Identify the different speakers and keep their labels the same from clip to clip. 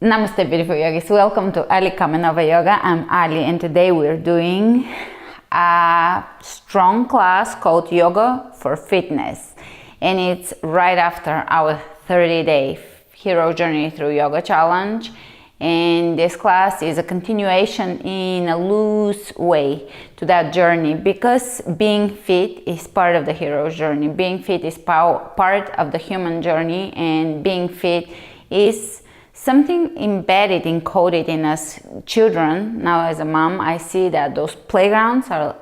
Speaker 1: Namaste, beautiful yogis. Welcome to Ali Kamenova Yoga. I'm Ali, and today we're doing a strong class called Yoga for Fitness, and it's right after our 30-day Hero Journey Through Yoga Challenge. And this class is a continuation in a loose way to that journey, because being fit is part of the hero's journey. Being fit is part of the human journey, and being fit is something embedded, encoded in us children. Now as a mom, I see that those playgrounds are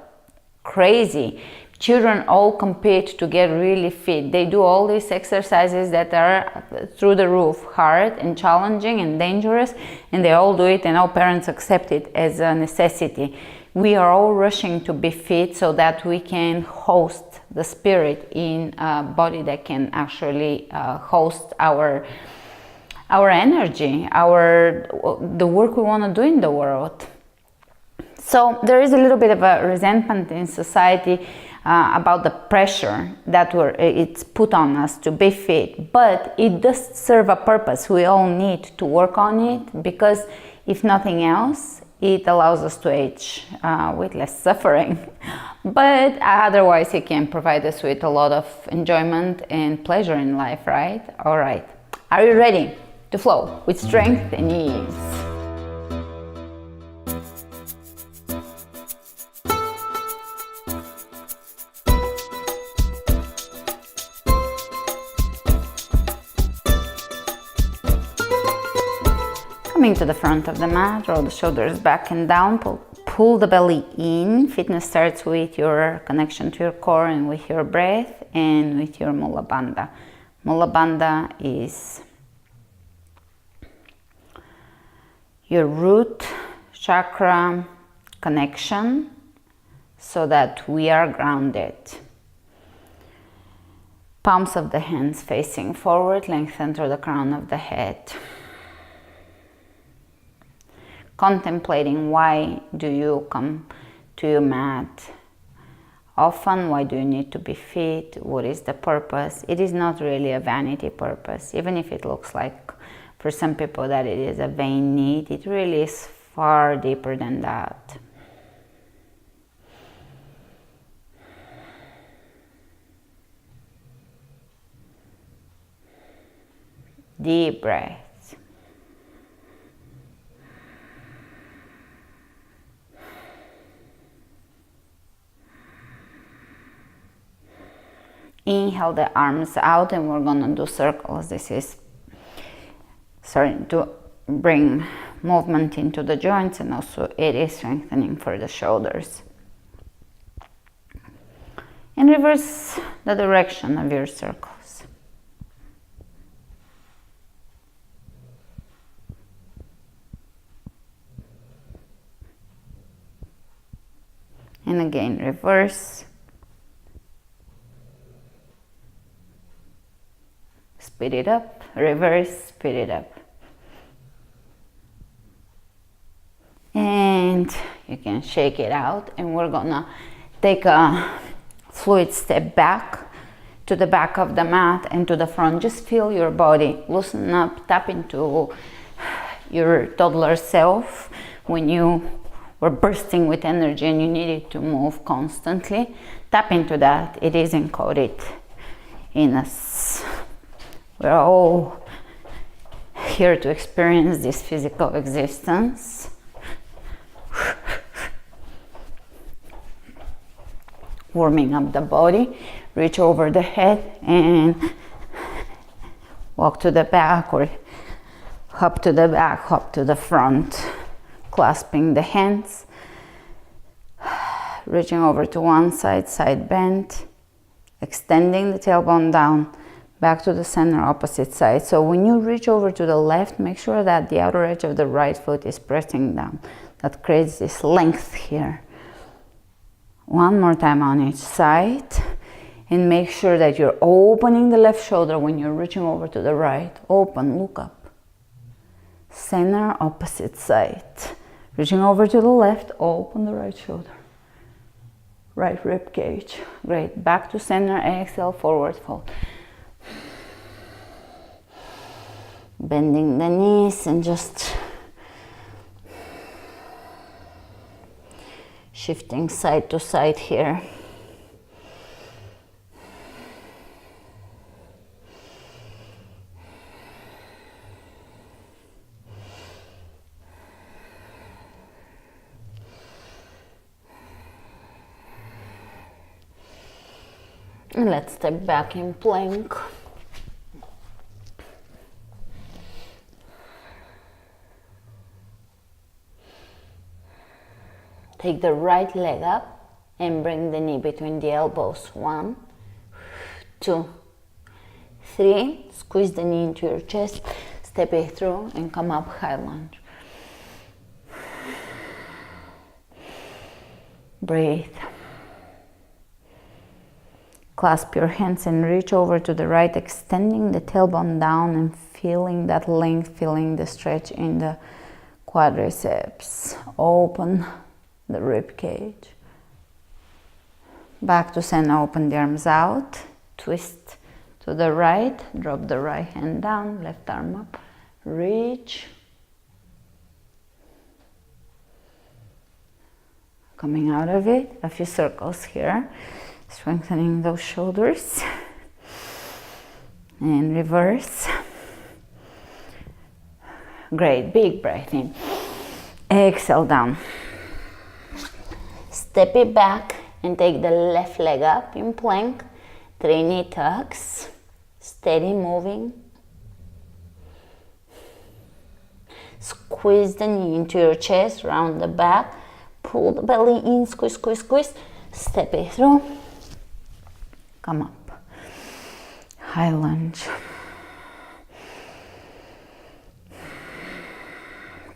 Speaker 1: crazy. Children all compete to get really fit. They do all these exercises that are through the roof, hard and challenging and dangerous, and they all do it, and all parents accept it as a necessity. We are all rushing to be fit so that we can host the spirit in a body that can actually host our energy, the work we want to do in the world. So there is a little bit of a resentment in society about the pressure that it's put on us to be fit, but it does serve a purpose. We all need to work on it, because if nothing else, it allows us to age with less suffering. But otherwise, it can provide us with a lot of enjoyment and pleasure in life, right? All right. Are you ready to flow with strength and ease? Coming to the front of the mat, roll the shoulders back and down, pull the belly in. Fitness starts with your connection to your core and with your breath and with your Mula Bandha. Mula Bandha is your root chakra connection, so that we are grounded. Palms of the hands facing forward, lengthen through the crown of the head. Contemplating, why do you come to your mat often? Why do you need to be fit? What is the purpose? It is not really a vanity purpose, even if it looks like for some people that it is a vain need. It really is far deeper than that. Deep breaths. Inhale the arms out, and we're gonna do circles. This is to bring movement into the joints, and also it is strengthening for the shoulders. And reverse the direction of your circles. And again, reverse. Speed it up, reverse, speed it up. And you can shake it out, and we're gonna take a fluid step back to the back of the mat and to the front. Just feel your body loosen up, tap into your toddler self when you were bursting with energy and you needed to move constantly. Tap into that. It is encoded in us. We're all here to experience this physical existence. Warming up the body, reach over the head and walk to the back, or hop to the back, hop to the front, clasping the hands, reaching over to one side, side bend, extending the tailbone down, back to the center, opposite side. So when you reach over to the left, make sure that the outer edge of the right foot is pressing down. That creates this length here. One more time on each side, and make sure that you're opening the left shoulder when you're reaching over to the right. Open, look up. Center, opposite side. Reaching over to the left, open the right shoulder. Right rib cage. Great. Back to center, exhale, forward fold. Bending the knees and just shifting side to side here. And let's step back in plank. Take the right leg up and bring the knee between the elbows. 1, 2, 3. Squeeze the knee into your chest. Step it through and come up, high lunge. Breathe. Clasp your hands and reach over to the right, extending the tailbone down and feeling that length, feeling the stretch in the quadriceps. Open the rib cage. Back to center, open the arms out. Twist to the right, drop the right hand down, left arm up. Reach. Coming out of it, a few circles here. Strengthening those shoulders. And reverse. Great, big breath in. Exhale down. Step it back and take the left leg up in plank. 3 knee tucks. Steady moving. Squeeze the knee into your chest, round the back. Pull the belly in, squeeze, squeeze, squeeze. Step it through. Come up. High lunge.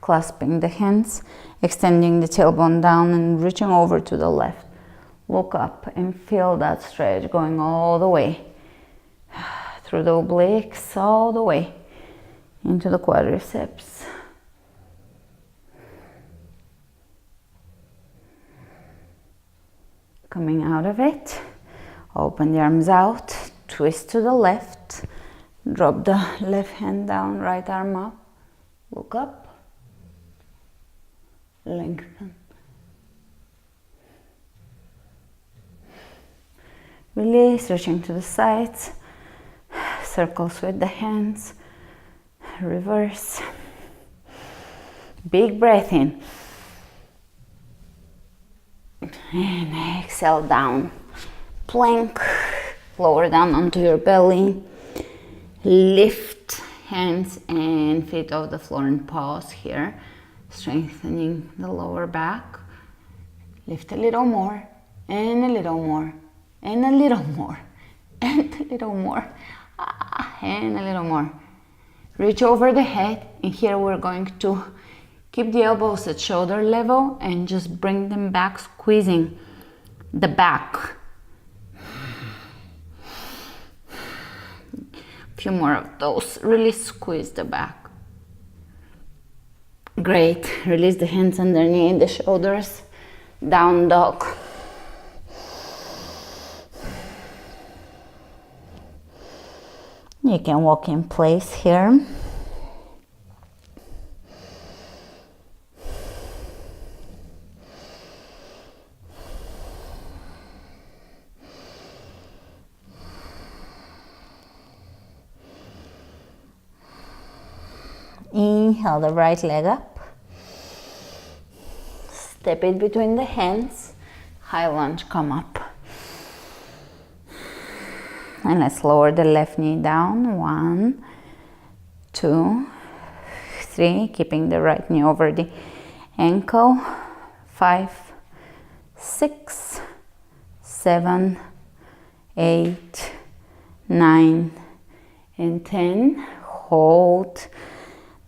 Speaker 1: Clasping the hands, extending the tailbone down and reaching over to the left. Look up and feel that stretch going all the way through the obliques, all the way into the quadriceps. Coming out of it, open the arms out, twist to the left, drop the left hand down, right arm up, look up, lengthen. Release, reaching to the sides, circles with the hands, reverse. Big breath in. And exhale down. Plank, lower down onto your belly. Lift hands and feet off the floor and pause here. Strengthening the lower back. Lift a little more, and a little more, and a little more, and a little more, and a little more. Reach over the head, and here we're going to keep the elbows at shoulder level and just bring them back, squeezing the back. A few more of those. Really squeeze the back. Great. Release the hands underneath the shoulders. Down dog. You can walk in place here. Inhale the right leg up. Step it between the hands. High lunge, come up. And let's lower the left knee down. 1, 2, 3. Keeping the right knee over the ankle. 5, 6, 7, 8, 9, and 10. Hold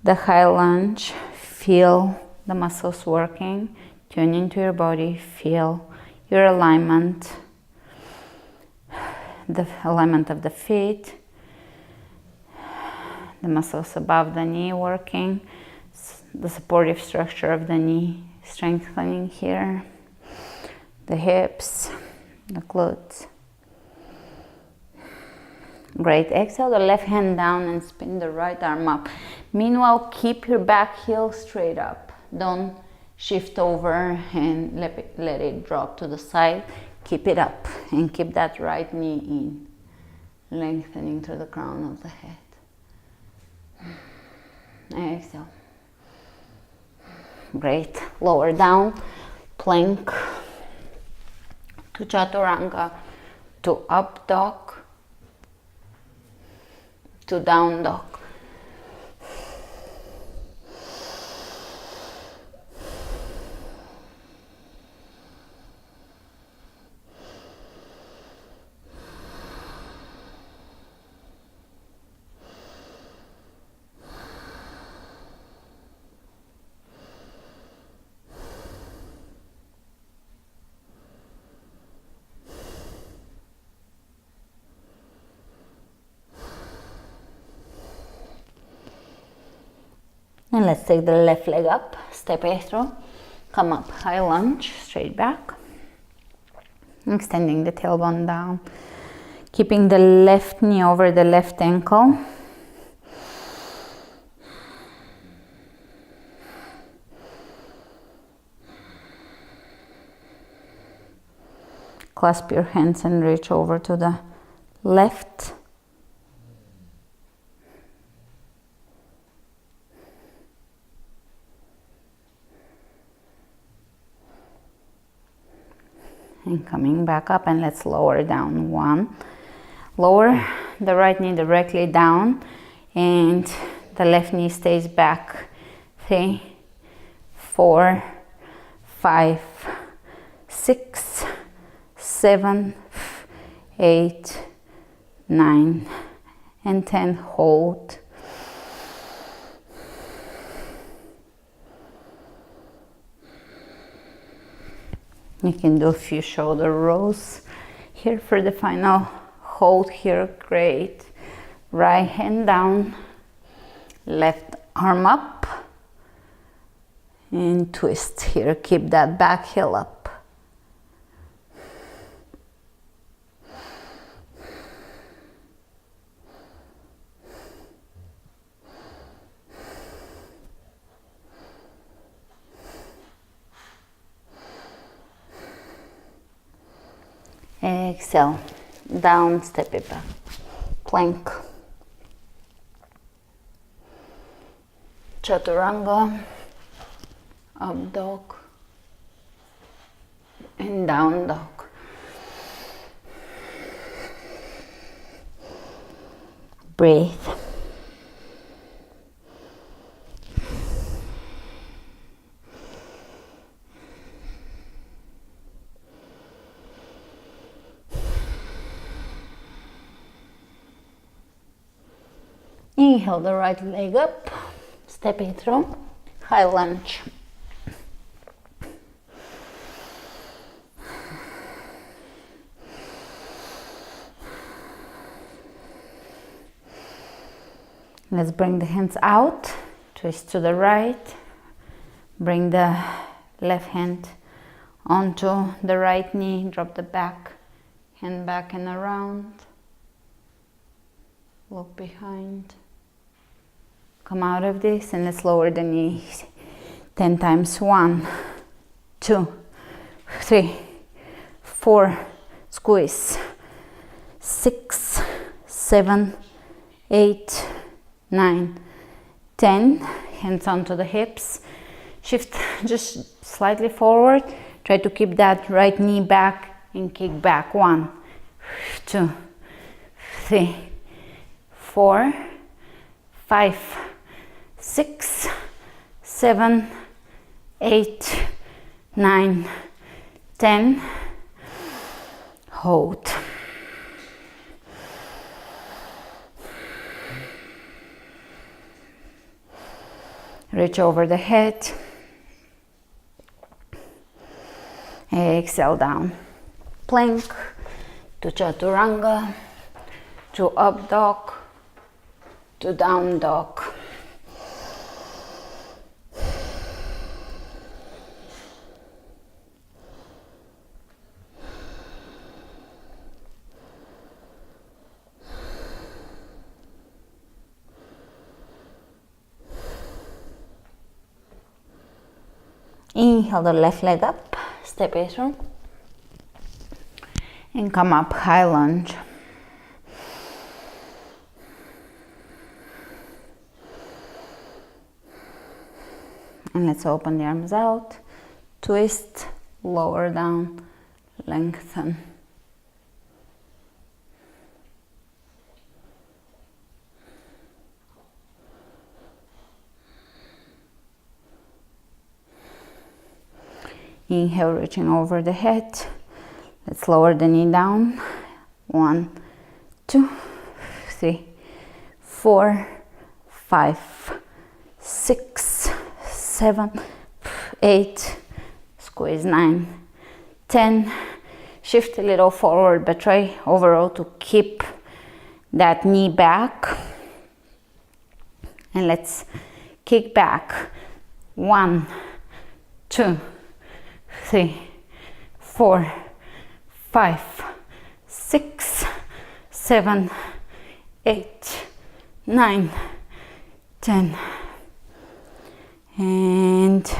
Speaker 1: the high lunge. Feel the muscles working. Tune into your body. Feel your alignment. The alignment of the feet. The muscles above the knee working. The supportive structure of the knee strengthening here. The hips, the glutes. Great. Exhale the left hand down and spin the right arm up. Meanwhile, keep your back heel straight up. Don't shift over and let it drop to the side. Keep it up and keep that right knee in, lengthening through the crown of the head. Exhale. Great. Lower down, plank to chaturanga, to up dog, to down dog. And let's take the left leg up, step it through, come up, high lunge, straight back, extending the tailbone down, keeping the left knee over the left ankle. Clasp your hands and reach over to the left. And coming back up, and let's lower down. 1. Lower the right knee directly down and the left knee stays back. 3, 4, 5, 6, 7, 8, 9, and 10. Hold. You can do a few shoulder rolls here for the final hold here. Great. Right hand down, left arm up, and twist here. Keep that back heel up. Exhale, down, step it back, plank, chaturanga, up dog, and down dog. Breathe. Inhale the right leg up, step it through, high lunge. Let's bring the hands out, twist to the right, bring the left hand onto the right knee, drop the back, hand back and around, look behind. Come out of this and let's lower the knees 10 times. 1, 2, 3, 4, squeeze, 6, 7, 8, 9, 10. Hands onto the hips. Shift just slightly forward. Try to keep that right knee back and kick back. 1, 2, 3, 4, 5, 6, 7, 8, 9, 10. Hold. Reach over the head. Exhale down. Plank to chaturanga, to up dog, to down dog. Inhale the left leg up, step it through, and come up, high lunge. And let's open the arms out, twist, lower down, lengthen. Inhale, reaching over the head. Let's lower the knee down. 1, 2, 3, 4, 5, 6, 7, 8, squeeze 9, 10. Shift a little forward, but try overall to keep that knee back. And let's kick back. 1, 2, 3, 4, 5, 6, 7, 8, 9, 10. And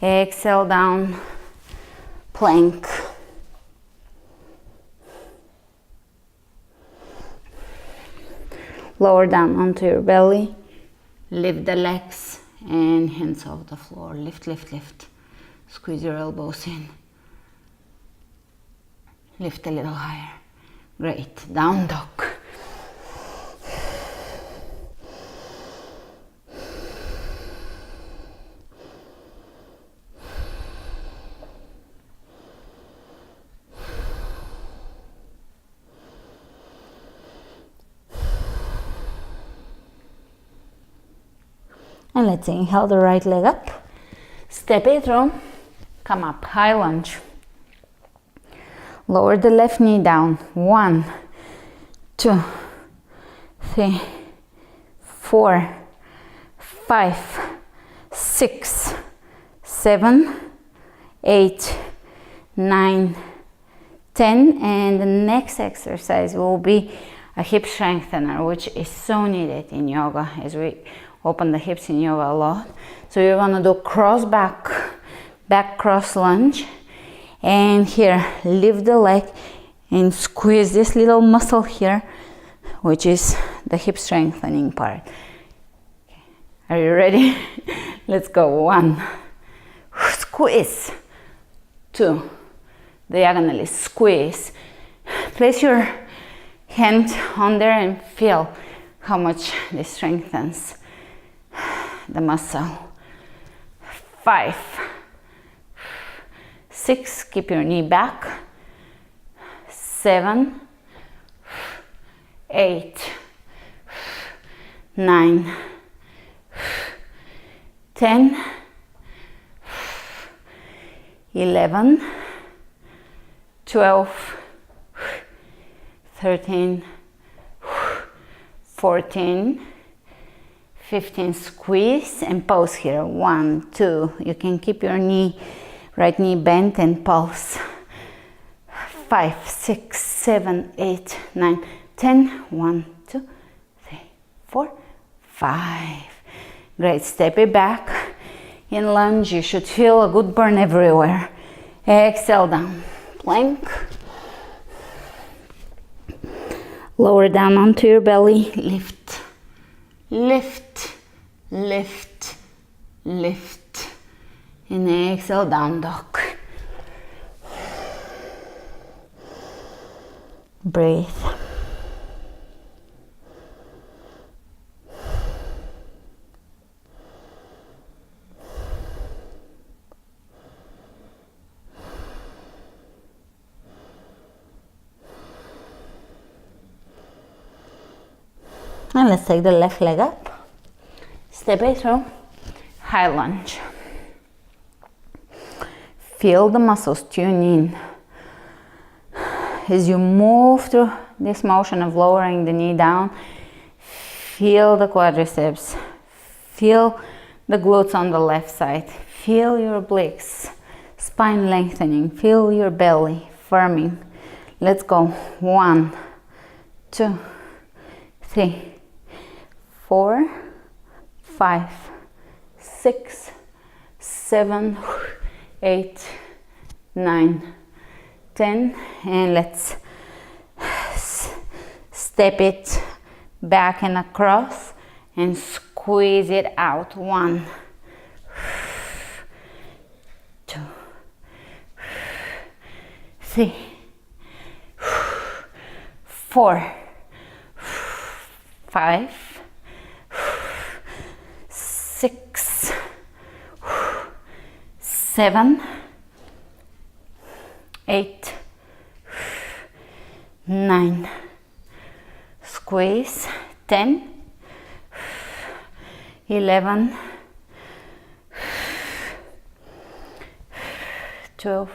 Speaker 1: exhale down, plank. Lower down onto your belly, lift the legs and hands off the floor. Lift, lift, lift. Squeeze your elbows in. Lift a little higher. Great. Down dog. And let's inhale the right leg up. Step it through. Come up, high lunge. Lower the left knee down. 1, 2, 3, 4, 5, 6, 7, 8, 9, 10. And the next exercise will be a hip strengthener, which is so needed in yoga, as we open the hips in yoga a lot. So you're gonna do cross back cross lunge, and here lift the leg and squeeze this little muscle here, which is the hip strengthening part. Okay. Are you ready? Let's go. 1, squeeze. 2, diagonally squeeze. Place your hand on there and feel how much this strengthens the muscle. 5, 6, keep your knee back. 7, 8, 9, 10, 11, 12, 13, 14, 15. Squeeze and pulse here. 1, 2. You can keep your knee, right knee bent and pulse. 5, 6, 7, 8, 9, 10. 1, 2, 3, 4, 5. Great. Step it back. In lunge, you should feel a good burn everywhere. Exhale down. Plank. Lower down onto your belly. Lift. Lift, lift, lift, and exhale, down dog. Breathe. And let's take the left leg up, step it through, high lunge. Feel the muscles tune in. As you move through this motion of lowering the knee down, feel the quadriceps, feel the glutes on the left side, feel your obliques, spine lengthening, feel your belly firming. Let's go. 1, 2, 3, 4, 5, 6, 7, 8, 9, 10, and let's step it back and across and squeeze it out. 1, 2, 3, 4, 5, 6, 7, 8, 9, squeeze, 10, 11, 12,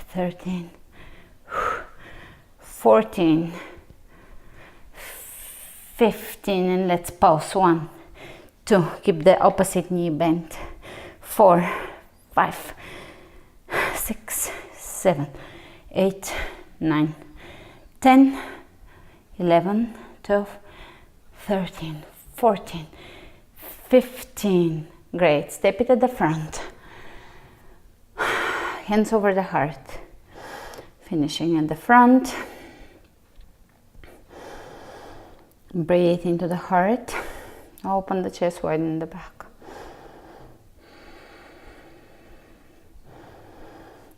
Speaker 1: 13, 14, 15, and let's pause. 1, 2, keep the opposite knee bent. 4, 5, 6, 7, 8, 9, 10, 11, 12, 13, 14, 15. Great. Step it at the front. Hands over the heart. Finishing at the front. Breathe into the heart. Open the chest, widen the back.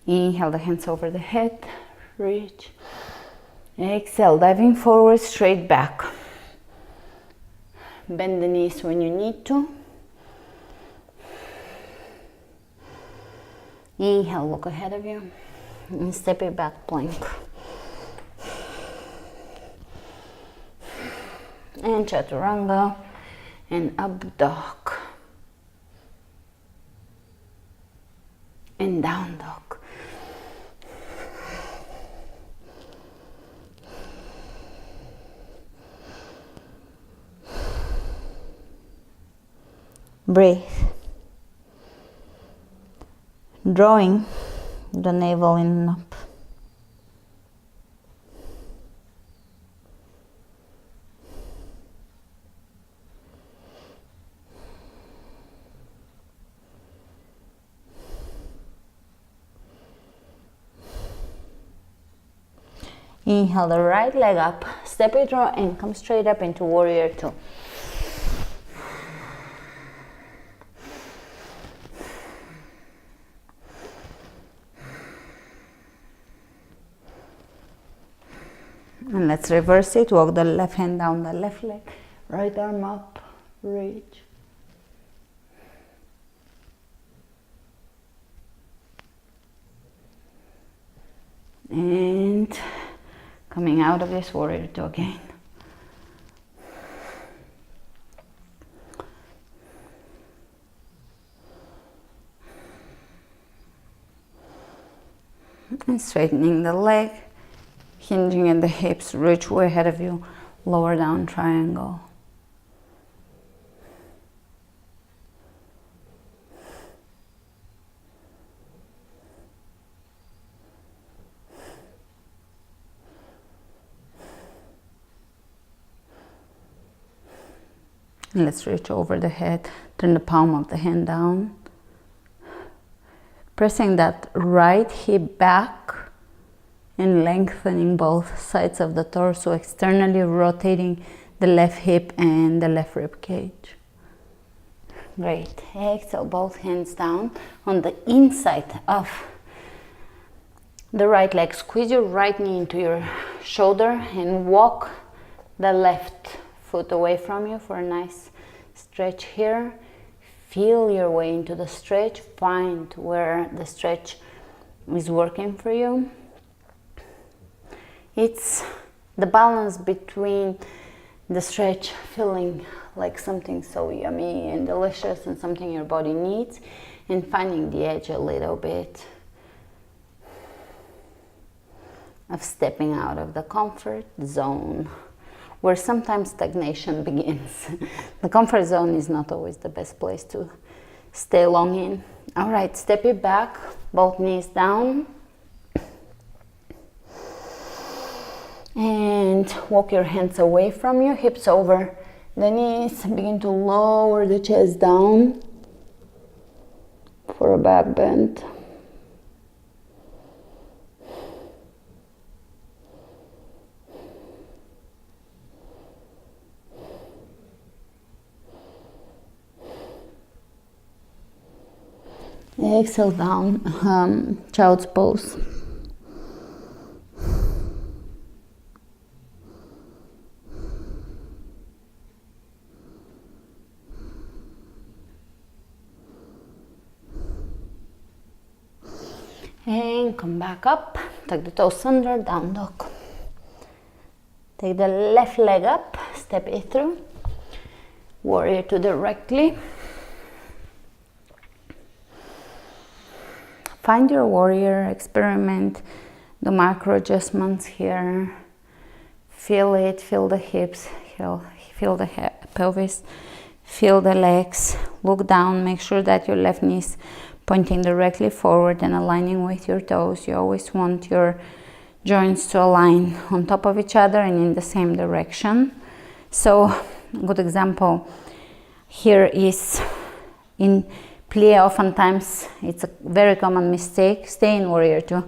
Speaker 1: Inhale the hands over the head. Reach. Exhale, diving forward, straight back. Bend the knees when you need to. Inhale, look ahead of you. And step it back, plank. And chaturanga. And up dog. And down dog. Breathe. Drawing the navel in and up. Inhale the right leg up, step it through and come straight up into warrior 2. And let's reverse it. Walk the left hand down the left leg, right arm up, reach. And coming out of this warrior 2 again. And straightening the leg, hinging at the hips, reach way ahead of you, lower down triangle. And let's reach over the head, turn the palm of the hand down. Pressing that right hip back and lengthening both sides of the torso, externally rotating the left hip and the left rib cage. Great. Exhale, both hands down on the inside of the right leg. Squeeze your right knee into your shoulder and walk the left foot away from you for a nice stretch here. Feel your way into the stretch. Find where the stretch is working for you. It's the balance between the stretch feeling like something so yummy and delicious and something your body needs, and finding the edge a little bit of stepping out of the comfort zone, where sometimes stagnation begins. The comfort zone is not always the best place to stay long in. All right, step it back, both knees down. And walk your hands away from you, hips over the knees. Begin to lower the chest down. for a back bend. Exhale down, child's pose. And come back up, tuck the toes under, down dog. Take the left leg up, step it through. Warrior two directly. Find your warrior, experiment the micro adjustments here. Feel it, feel the hips, feel the pelvis, feel the legs. Look down, make sure that your left knee is pointing directly forward and aligning with your toes. You always want your joints to align on top of each other and in the same direction. So, a good example here is in plie. Oftentimes, it's a very common mistake. Stay in warrior two.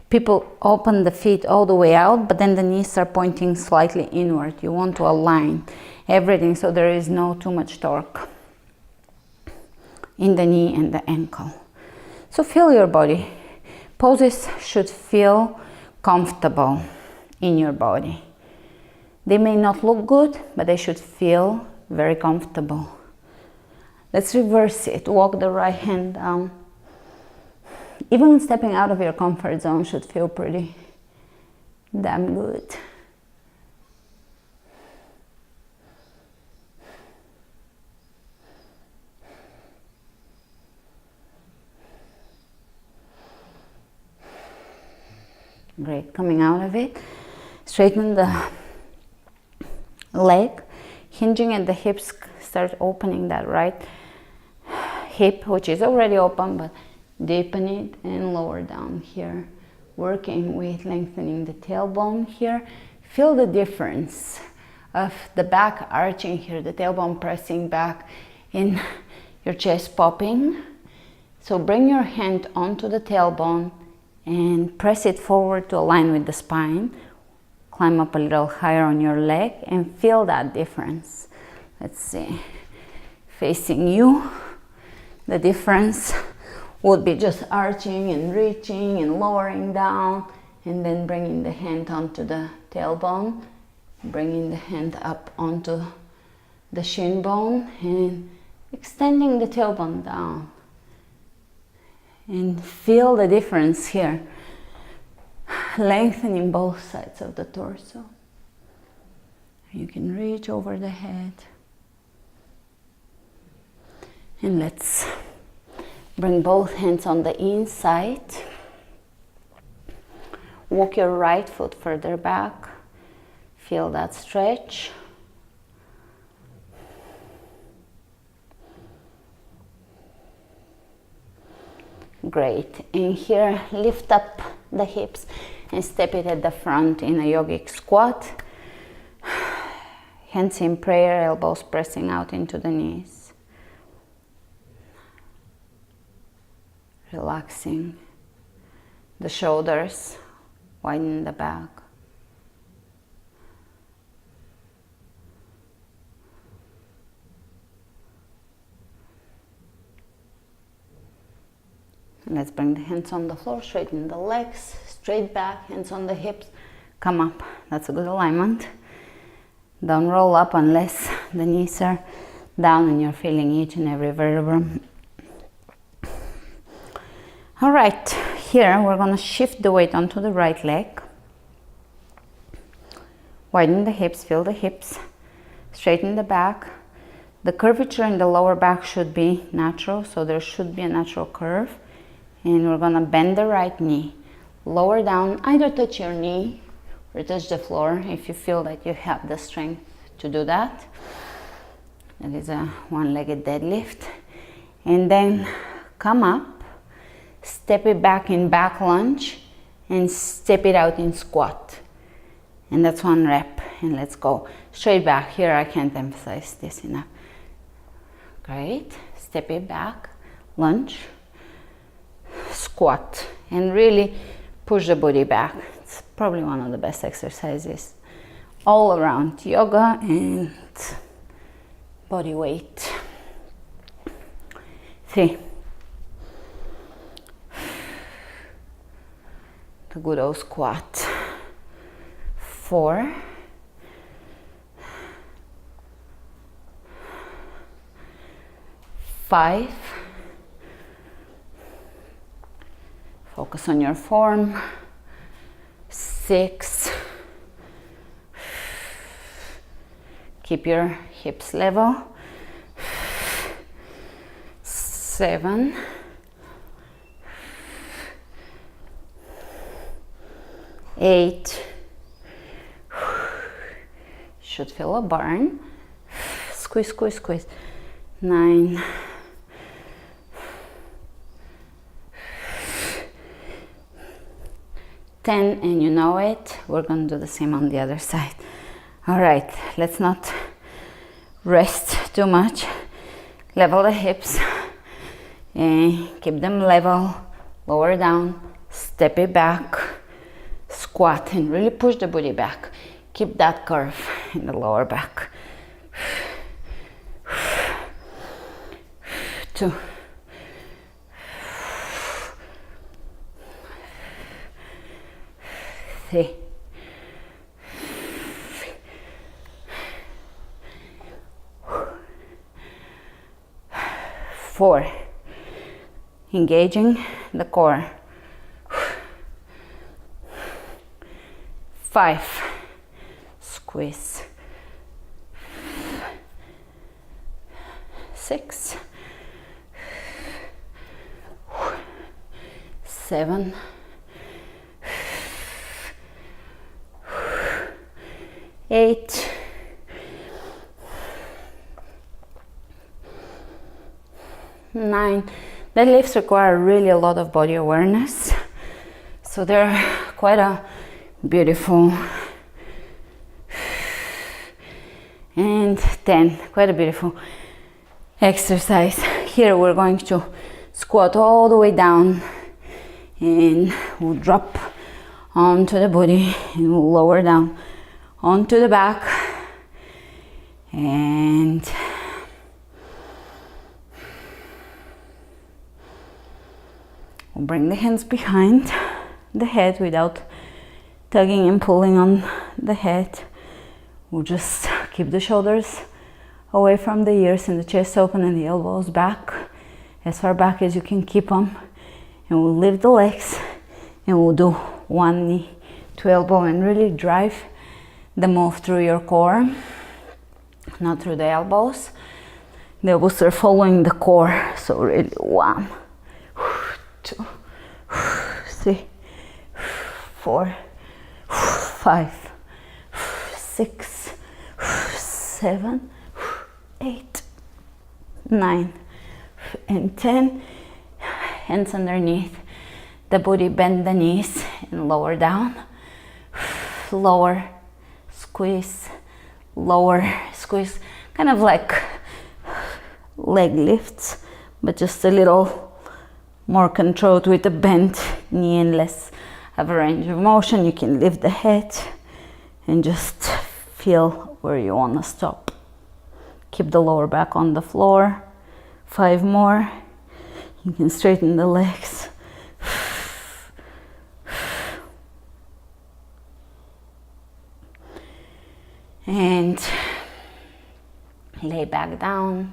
Speaker 1: People open the feet all the way out, but then the knees are pointing slightly inward. You want to align everything so there is no too much torque in the knee and the ankle. So feel your body. Poses should feel comfortable in your body. They may not look good, but they should feel very comfortable. Let's reverse it. Walk the right hand down. Even stepping out of your comfort zone should feel pretty damn good. Great, coming out of it, straighten the leg, hinging at the hips, start opening that right hip, which is already open, but deepen it and lower down here. Working with lengthening the tailbone here. Feel the difference of the back arching here, the tailbone pressing back in your chest popping. So bring your hand onto the tailbone and press it forward to align with the spine. Climb up a little higher on your leg and feel that difference. Let's see, facing you, the difference would be just arching and reaching and lowering down, and then bringing the hand onto the tailbone, bringing the hand up onto the shin bone and extending the tailbone down. And feel the difference here, lengthening both sides of the torso. You can reach over the head. And let's bring both hands on the inside. Walk your right foot further back. Feel that stretch. Great. And here, lift up the hips and step it at the front in a yogic squat. Hands in prayer, elbows pressing out into the knees. Relaxing the shoulders, widen the back. Let's bring the hands on the floor, straighten the legs, straight back, hands on the hips, come up. That's a good alignment. Don't roll up unless the knees are down and you're feeling each and every vertebra. All right, here we're gonna shift the weight onto the right leg. Widen the hips, feel the hips, straighten the back. The curvature in the lower back should be natural, so there should be a natural curve. And we're gonna bend the right knee. Lower down, either touch your knee or touch the floor if you feel that you have the strength to do that. That is a one-legged deadlift. And then come up. Step it back in back lunge and step it out in squat. And that's one rep. And let's go straight back. Here I can't emphasize this enough. Great. Step it back, lunge, squat and really push the body back. It's probably one of the best exercises all around yoga and body weight. 3. The good old squat. 4. 5. Focus on your form. 6. Keep your hips level. 7. 8. Should feel a burn. Squeeze, squeeze, squeeze. 9. 10, and you know it. We're going to do the same on the other side. All right, let's not rest too much. Level the hips and keep them level. Lower down, step it back, squat, and really push the body back. Keep that curve in the lower back. 2. 3. 4. Engaging the core. 5. Squeeze. 6. 7. 8. 9. Deadlifts require really a lot of body awareness, so they're quite a beautiful. And 10, quite a beautiful exercise. Here we're going to squat all the way down and we'll drop onto the body and we'll lower down onto the back and we'll bring the hands behind the head without tugging and pulling on the head. We'll just keep the shoulders away from the ears and the chest open and the elbows back, as far back as you can keep them. And we'll lift the legs and we'll do one knee to elbow and really drive the move through your core, not through the elbows. The elbows are following the core, so really 1, 2, 3, 4, 5, 6, 7, 8, 9, and 10. Hands underneath the body, bend the knees and lower down. Lower, squeeze, lower, squeeze. Kind of like leg lifts, but just a little more controlled with a bent knee and less of a range of motion. You can lift the head and just feel where you want to stop. Keep the lower back on the floor. 5 more. You can straighten the legs. And lay back down.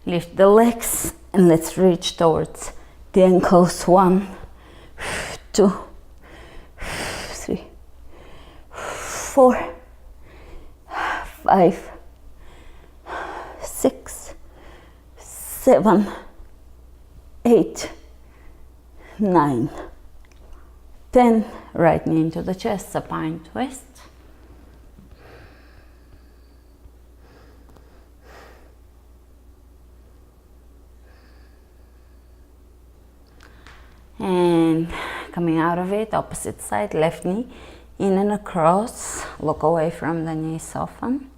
Speaker 1: Lift the legs and let's reach towards the ankles. 1, 2, 3, 4, 5, 6, 7, 8, 9, 10. Right knee into the chest, supine twist. And coming out of it, opposite side, left knee In and across, look away from the knees, soften.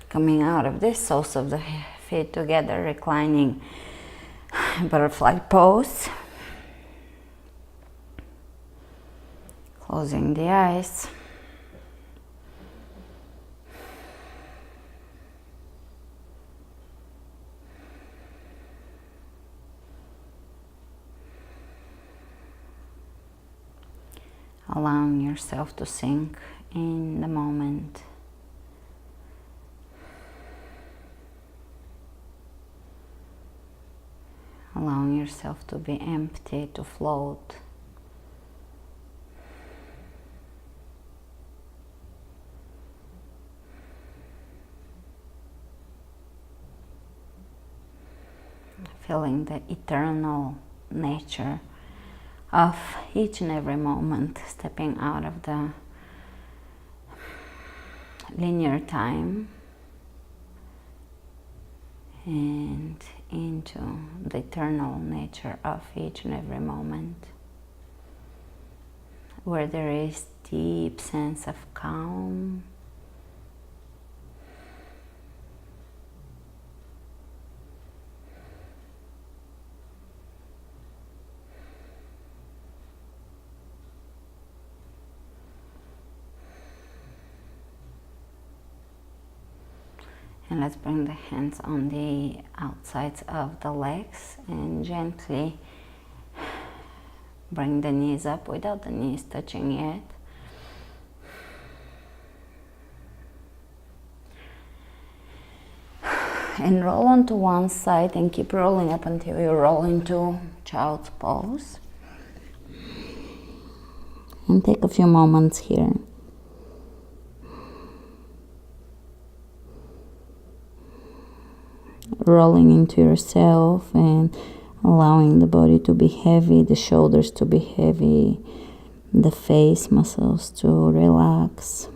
Speaker 1: Coming out of this, soles of the feet together, reclining butterfly pose. Closing the eyes. Allowing yourself to sink in the moment. Allowing yourself to be empty, to float. Feeling the eternal nature of each and every moment, stepping out of the linear time and into the eternal nature of each and every moment, where there is deep sense of calm, and let's bring the hands on the outsides of the legs and gently bring the knees up without the knees touching yet. And roll onto one side and keep rolling up until you roll into child's pose. And take a few moments here. Rolling into yourself and allowing the body to be heavy, the shoulders to be heavy, the face muscles to relax.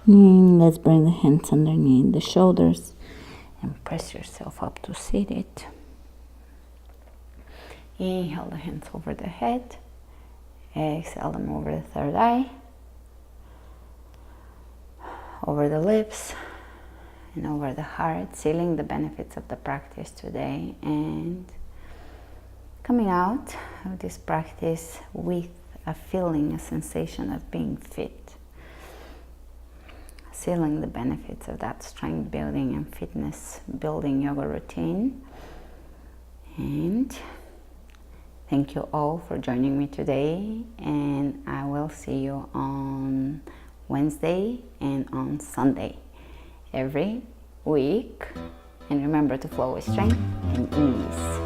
Speaker 1: And let's bring the hands underneath the shoulders and press yourself up to seated. Inhale the hands over the head. Exhale them over the third eye, over the lips, and over the heart, sealing the benefits of the practice today and coming out of this practice with a feeling, a sensation of being fit. Sealing the benefits of that strength building and fitness building yoga routine. And thank you all for joining me today, and I will see you on Wednesday and on Sunday every week. And remember to flow with strength and ease.